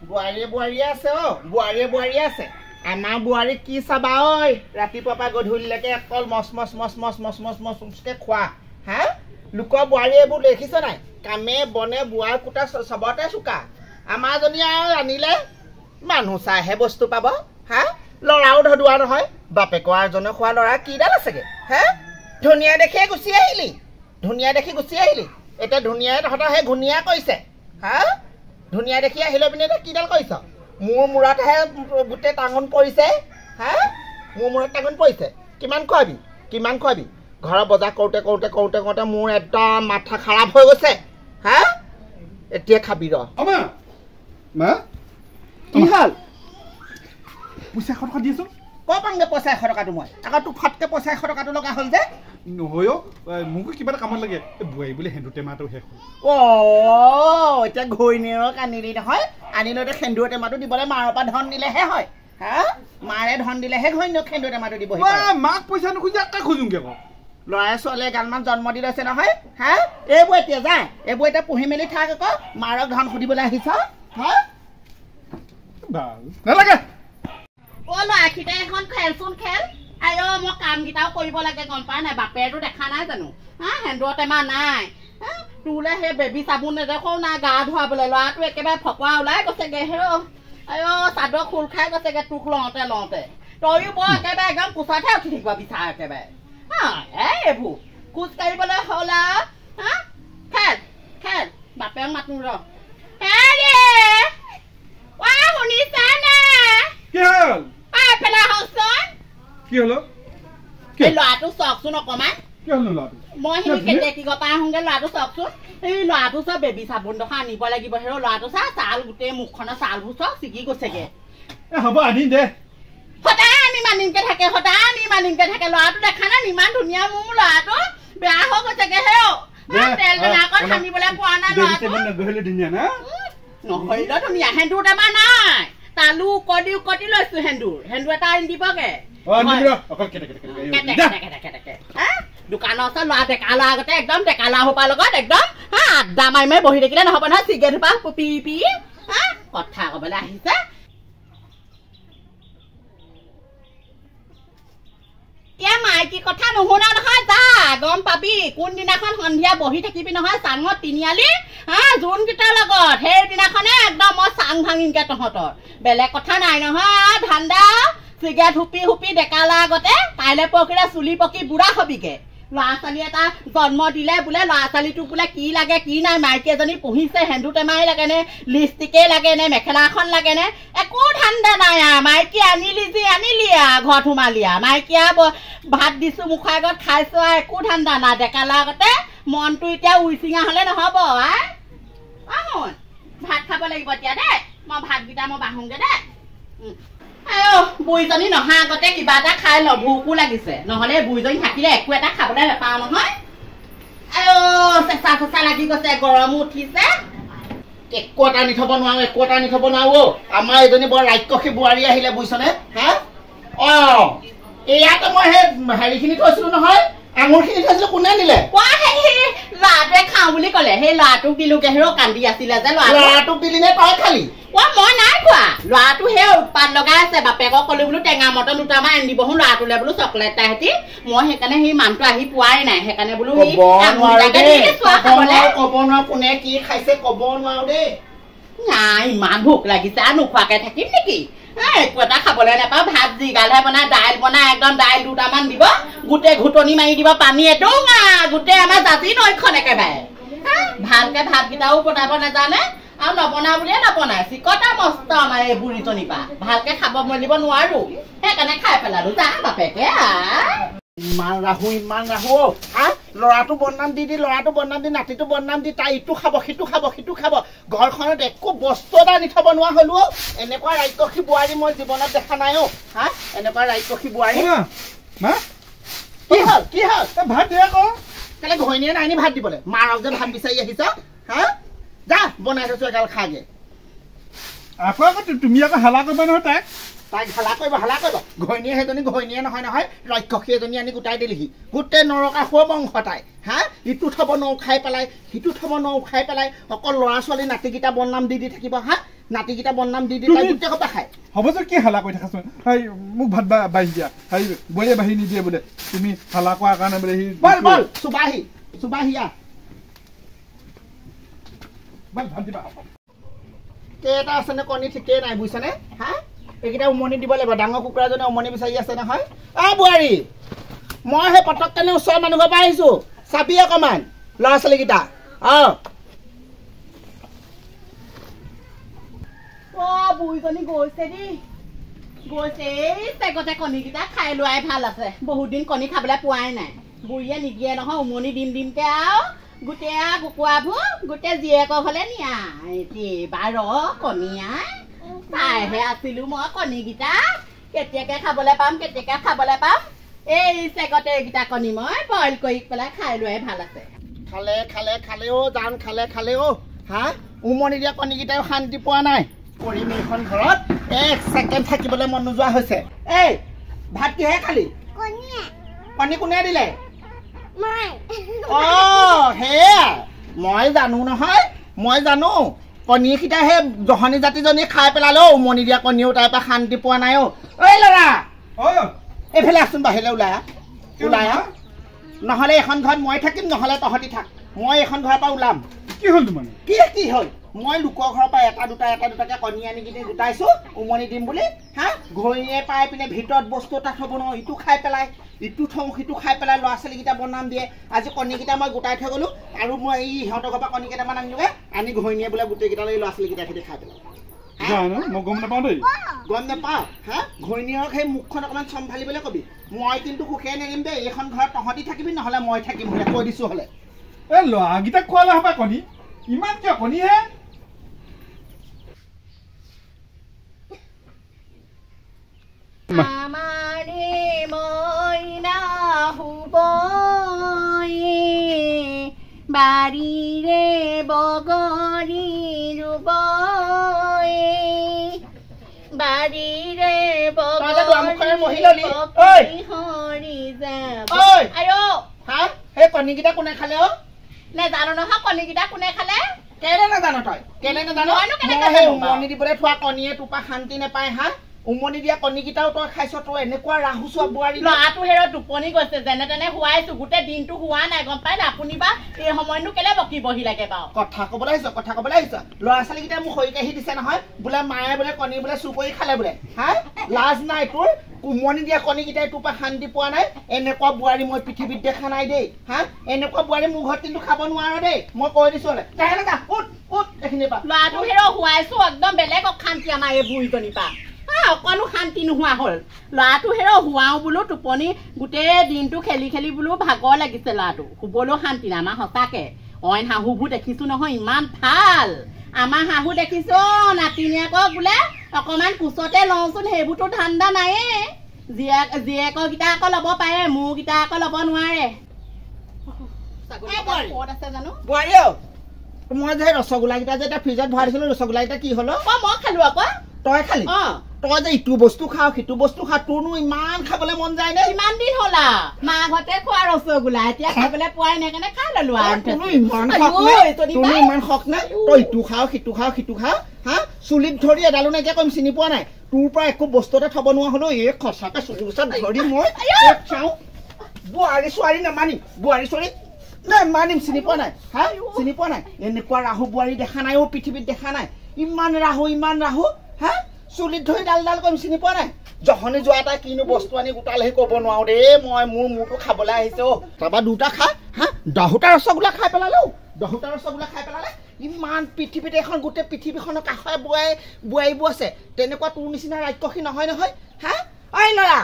বোৱাৰী আছে বোৱাৰী আছে আমাৰ বোৱাৰী কি চাবা ঐ ৰাতিপুৱাৰ পৰা গধূলিলৈকে অকল মচ খোৱা হা লোকৰ বোৱাৰী এইবোৰ দেখিছ নাই কামে বনে বোৱাৰ কুটা চবতে চোকা আমাৰজনী আৰু আনিলে মানুহ চাইহে বস্তু পাব হা ল'ৰাও ধদুৱা নহয় বাপেকৰ এজনে খোৱা ল'ৰা কিডাল আছেগে হা ধুনীয়া দেখিয়ে গুচি আহিলি এতিয়া ধুনীয়াই তহঁতৰ সেই ঘূণীয়া কৰিছে হা ধুনীয়া দেখি আহিলৈ পিনে এতিয়া কিডাল কৰিছ মোৰ মূৰতহে গোটেই টাঙন পৰিছে হা মোৰ মূৰত টাঙন পৰিছে কিমান খোৱাবি ঘৰৰ বজাৰ কৰোঁতে মোৰ একদম মাথা খাৰাপ হৈ গৈছে হা এতিয়া খাবি ৰ কি হ'ল পইচা 100 টকা দিয়েছো ক' পাংগে পইচা 100 টকাটো মই আকৌ তোক ফটকে পইচা 100 টকাটো লগা হ'ল যে নহয় মোক কিবা এটা কামত লাগে বুৱাই বুলি হেন্দু টেমাটো শেষ হ'ল এতিয়া ঘৈণীয়েৰক আনিলি নহয় আনিলতে সেন্দুৰ টেমাটো দিবলৈ মাৰৰ পৰা ধন দিলেহে হয় হা মাৰে ধন দিলেহে ঘৈণীয়েৰক সেন্দুৰ টেমাটো দিব মাক পইচা নোখোজে আকা খোজোংগে আকৌ ল'ৰা ছোৱালীয়ে গালমান জন্ম দি লৈছে নহয় হা এইবোৰ এতিয়া পুহি মেলি থাক আকৌ মাৰক ধন সুধিবলৈ আহিছ হা নালাগে ল'ৰাখিতে এখন খেলচোন খেল আই মই কামকেইটাও কৰিব লাগে গম পাই নাই বাপেৰটো দেখা নাই জানো হা সেন্দুৰ টেমা নাই তোলে সেই বেবী চাবোন নেদেখো নাই গা ধুৱাবলৈ ল'ৰাটো একেবাৰে ফকৰা ওলাই গৈছেগে হে আই চাদৰ খোল খাই গৈছেগে তোক লওঁতে তয়ো বৰ একেবাৰে একদম কোচাতহে উঠি থাকিব বিচাৰ একেবাৰে এইবোৰ খোজ কাঢ়িবলৈ হ'ল হা খেল বাপেৰক মাতো ৰ শুনিছানে কি হ'ল পেলা হওঁচোন কি হ'ল এই ল'ৰাটো চাওকচোন অকণমান কি হ'ল ল'ৰাটো মই সেই কেতেকীকৰ পৰা আহোঁগে ল'ৰাটো চাওকচোন এই ল'ৰাটো চব বেবী চাবোন ডোখৰ আনিব লাগিব হেৰ ল'ৰাটো ছাল গোটেই মুখখনৰ ছালবোৰ চব ছিগি গৈছেগে হ'ব আনিম দে সদায় আনি মানিমকে থাকে ল'ৰাটো দেখা নাই ইমান ধুনীয়া মোৰ ল'ৰাটো বেয়া হৈ গৈছেগে হেৰ তেল বেলাকত সানিবলৈ পোৱা নাই ল'ৰাটো নহয় ধুনীয়া সেন্দুৰ টেমা নাই তালু উকতি লৈছো সেন্দুৰ এটা আনি দিবগে দোকানৰ ওচৰত ল'ৰা ডেকা ল'ৰা আগতে একদম ডেকা ল'ৰা সোপাৰ লগত একদম আড্ডা মাৰি বহি থাকিলে নহ'ব নহয় চিগাৰেট সোপা পি কথা ক'বলৈ আহিছে মাইকী কথা নুশুনা নহয় যা গম পাবি কোনদিনাখন সন্ধিয়া বহি থাকিবি নহয় চাঙত তিনিআলি যোনকেইটাৰ লগত সেইদিনাখনে একদম মই চাং ভাঙিমগে তহঁতৰ বেলেগ কথা নাই নহয় ধান্দা চিগাৰেট হুপি ডেকা ল'ৰা আগতে কাইলৈ পৰহিলে চুলি পকি বুঢ়া হবিগে ল'ৰা ছোৱালী এটা জন্ম দিলে বোলে ল'ৰা ছোৱালীটোক বোলে কি লাগে কি নাই মাইকী এজনী পুহিছে সেন্দুৰ টেমাই লাগে নে লিপষ্টিকেই লাগে নে মেখেলা এখন লাগে নে একো ধান্দা নাই মাইকী আনিলি ঘৰত সোমালি মাইকী ভাত দিছো মুখৰ আগত খাইছো একো ধান্দা নাই ডেকা ল'ৰা আগতে মনটো এতিয়া উইচিঙা হলে নহব ভাত খাব লাগিব এতিয়া দেই মই ভাতকেইটা বাঢ়োগে দেই বুঢ়ীজনী নহা আগতে কিবা এটা খাই ল ভোকো লাগিছে নহলে বুঢ়ীজনী থাকিলে একো এটা খাবলৈ নাপাওঁ নহয় চেঁচা লাগি গৈছে গৰমো উঠিছে একো এটা আনি থব নোৱাৰো আমাৰ এজনী বৰ ৰাক্ষসী বোৱাৰী আহিলে বুজিছনে হা ইয়াতে মই সেই হেৰিখিনি থৈছিলো নহয় আঙুৰখিনি থৈছিলো কোনে নিলে ল'ৰাটোৱে খাওঁ বুলি ক'লে সেই ল'ৰাটোক দিলোগে হেৰ কান্দি আছিলে যে ল'ৰাটোক দিলি নে তই খালি মই নাই খোৱা ল'ৰাটো সেই উৎপাত লগাই আছে বাপেকক ক'লো বোলো টেঙা মটন দুটামান আনি দিবচোন ল'ৰাটোলে বোলো চকলেট এটা হেতি মই সেইকাৰণে সেই মানুহটো আহি পোৱাই নাই সেইকাৰণে বোলো ক'ব নোৱাৰো কোনে কি খাইছে ক'ব নোৱাৰো দেই নাই ইমান ভোক লাগিছে আৰু নোখোৱাকে থাকিম নেকি একো এটা খাবলৈ নাপাওঁ ভাত যিগালহে বনাই দাইল বনাই একদম দাইল দুটামান দিব গোটেই ঘুটনি মাৰি দিব পানী এডোঙা গোটেই আমাৰ জাতি নৈখন একেবাৰে ভালকে ভাতকেইটাও বনাব নাজানে আৰু নবনা বুলিয়ে নবনাই চিকটা মস্ত আমাৰ এই বুঢ়ীজনীৰ পৰা ভালকে খাব মেলিব নোৱাৰো সেইকাৰণে খাই পেলালো যা বাপেকে ইমান ৰাহো ল'ৰাটো বদনাম দি নাতিটো বদনাম দি তাই ইটো খাব সিটো খাব ঘৰখনত একো বস্তু এটা আনি থব নোৱাৰা হলো এনেকুৱা ৰাক্ষসী বোৱাৰী মই জীৱনত দেখা নাই এনেকুৱা ৰাক্ষসী বোৱাৰী কি হ'ল ভাত দিয়ে আকৌ কেলে ঘৈণীয়ে নাইনি ভাত দিবলৈ মাৰক যে ভাত বিচাৰি আহিছ যা বনাই থৈছো এগাল খাগে আকৌ তুমি আকৌ হালা কৰিবা নহয় তাইক হালা কৰিব ঘৈণীয়ে সেইজনী ঘৈণীয়ে নহয় ৰাক্ষসী এজনী আনি গোটাই দিলিহি গোটেই নৰকাসুৰ বংশ তাই ইটো থব নৌ খাই পেলাই সিটো থব নৌ খাই পেলাই অকল ল'ৰা ছোৱালী নাতিকেইটা বদনাম দি থাকিব নাতিকেইটা বদনাম দি দি তাই গোটেই কথা খায় হ'ব যে কি হালা কৰি থাকাচোন হেই মোক ভাত বাঢ়ি দিয়া হেই বৈয়ে বাঢ়ি নিদিয়ে বোলে তুমি হালা কৰাৰ কাৰণে বোলে সি বল বল চুবাহিয়া বল ভাত দিবা কেইটা আছেনে কণী ঠিকেই নাই বুজিছানে হা এইকেইটা উমনি দিব লাগিব ডাঙৰ কুকুৰাজনে উমনি বিচাৰি আছে নহয় বোৱাৰী মই সেই পটককেনে ওচৰৰ মানুহ ঘৰৰ পৰা আহিছোঁ চাবি অকণমান ল'ৰা ছোৱালীকেইটা বুঢ়ীজনী গৈছে দেই গৈছে চেগতে কণীকেইটা খাই লোৱাই ভাল আছে বহুত দিন কণী খাবলৈ পোৱাই নাই বুঢ়ীয়ে নিদিয়ে নহয় উমনি দিমকে আৰু গোটেই কুকুৰাবোৰ গোটেই জীয়েকৰ ঘৰলে নিয়া এইবাৰ কণীয়াই চাইহে আছিলো মই কণীকেইটা কেতিয়াকে খাবলৈ পাম এই চেগতে এইকেইটা কণী মই বইল কৰি পেলাই খাই লোৱাই ভাল আছে খালে জান খালে হা উমনি দিয়া কণীকেইটাও শান্তি পোৱা নাই কৰিম এইখন ঘৰত 1 ছেকেণ্ড থাকিবলৈ মন নোযোৱা হৈছে এই ভাত কিহে খালি কণী কোনে দিলে সেয়া মই জানো নহয় কণীকেইটা সেই জহনী জাতিজনী খাই পেলালো উমনি দিয়া কণীও তাৰ পৰা শান্তি পোৱা নাই ঐ ল'ৰা এইফালে আছোন বাহিৰলৈ ওলাই নহ'লে এখন ঘৰত মই থাকিম নহ'লে তহঁতি থাক মই এখন ঘৰৰ পৰা ওলাম কি হ'ল তোমাৰ কি হ'ল মই লোকৰ ঘৰৰ পৰা এটা দুটাকে কণী আনি কিনে গোটাইছো উমনি দিম বুলি হা ঘৈণীয়ে পাই পিনে ভিতৰত বস্তু এটা থ'ব নহয় ইটো খাই পেলাই ইটো থওঁ সিটো খাই পেলাই ল'ৰা ছোৱালীকেইটা বনাম দিয়ে আজি কণীকেইটা মই গোটাই থৈ গ'লো আৰু মই এই সিহঁতৰ ঘৰৰ পৰা কণী কেইটামান আনিলোগৈ আনি ঘৈণীয়ে বোলে গোটেইকেইটা লৈ ল'ৰা ছোৱালীকেইটা খেতি খাই পেলাই মই গম নাপাওঁ দেই গম নাপাওঁ হা ঘৈণীয়েৰক সেই মুখখন অকণমান চম্ভালিবলৈ কবি মই কিন্তু সুখে নেৰিম দেই এইখন ঘৰত তহঁতি থাকিবি নহ'লে মই থাকিম বোলে কৈ দিছোঁ হ'লে এই ল'ৰাকেইটাক খোৱালে হ'বা কণী ইমান কিয় কণীহে আমাৰে মইনা শুবই বাৰীৰে বগৰী ৰুবই বাৰীৰে বগৰী হৰি যাব সেই কণীকেইটা কোনে খালে নেজানো নহয় কণীকেইটা কোনে খালে কেলে নাজানো তই উমনি দিবলৈ থোৱা কণীয়ে তোৰ পৰা শান্তি নাপায় হা উমনি দিয়া কণীকেইটাও তই খাইছ তই এনেকুৱা ৰাহুছ বোৱাৰী ল'ৰাটো হেৰ টোপনি গৈছে যেনে তেনে শুৱাইছো গোটেই দিনটো শুৱা নাই গম পাই না আপুনি বা এই সময়নো কেলে বকি বহি লাগে বাৰু কথা ক'বলৈ আহিছ ল'ৰা ছোৱালীকেইটাই মোক খৰি কাঢ়ি দিছে নহয় বোলে মায়ে বোলে কণী বোলে চুৰ কৰি খালে বোলে হা লাজ নাই তোৰ উমনি দিয়া কণীকেইটাই তোৰ পৰা শান্তি পোৱা নাই এনেকুৱা বোৱাৰী মই পৃথিৱীত দেখা নাই দেই হা এনেকুৱা বোৱাৰী মোৰ ঘৰত কিন্তু খাব নোৱাৰো দেই মই কৈ দিছো এইখিনি পৰা ল'ৰাটো হেৰ শুৱাইছো একদম বেলেগ অশান্তি আমাৰ এই বুঢ়ীজনীৰ পৰা অকণো শান্তি নোহোৱা হ'ল ল'ৰাটো হেৰ শুৱাওঁ বোলো টোপনি গোটেই দিনটো খেলি বোলো ভাগৰ লাগিছে ল'ৰাটো শুবলৈও শান্তি নাই আমাৰ সঁচাকে অইন শাহুবোৰ দেখিছো নহয় ইমান ভাল আমাৰ শাহু দেখিছো নাতিনীয়েকক বোলে অকণমান কোচতে লওঁচোন সেইবোৰতো ধান্দা নাইয়ে জীয়েকৰকেইটা আকৌ ল'ব পাৰে মোৰকেইটা আকৌ ল'ব নোৱাৰে ক'ত আছে জানো বোৱাৰী মই যে ৰসগোল্লাকেইটা যে এতিয়া ফ্ৰিজত ভৰাই দিছিলো ৰসগোল্লাকেইটা কি হ'ল মই খালো আকৌ তই খালি তই যে ইটো বস্তু খাওঁ সিটো বস্তু খাওঁ তোৰনো ইমান খাবলৈ মন যায় নে ইমান দিন হ'ল মা ঘৰতে খোৱা ৰসগোল্লা এতিয়া খাবলৈ পোৱাই নাই কাৰণে খাই ললো ইমান শখ নাই তই ইটো খাওঁ সিটো খাওঁ হা চুলিত ধৰি এডালো নাইকিয়া কৰিম চিনি পোৱা নাই তোৰ পৰা একো বস্তু এটা থব নোৱাৰা হলো এই সঁচাকে চুলি ওচৰত ধৰি মই চাওঁ বোৱাৰী ছোৱালী নামানিম বোৱাৰী ছোৱালী নামানিম চিনি পোৱা নাই হা চিনি পোৱা নাই এনেকুৱা ৰাহু বোৱাৰী দেখা নাই পৃথিৱীত দেখা নাই ইমান ৰাহু হা চুলিত ধৰি ডাল কৰিম চিনি পোৱা নাই জহনি যোৱা এটা কিনো বস্তু আনি গোটালেহি ক'ব নোৱাৰো দেই মই মোৰটো খাবলৈ আহিছে তাৰপৰা দুটা খা হা 10টা ৰসগোল্লা খাই পেলালে ইমান পৃথিৱীত এখন গোটেই পৃথিৱীখনৰ কাষৰে বোৱাৰীবোৰ আছে তেনেকুৱা তোৰ নিচিনা ৰাক্ষসী নহয় হা ঐ ল'ৰা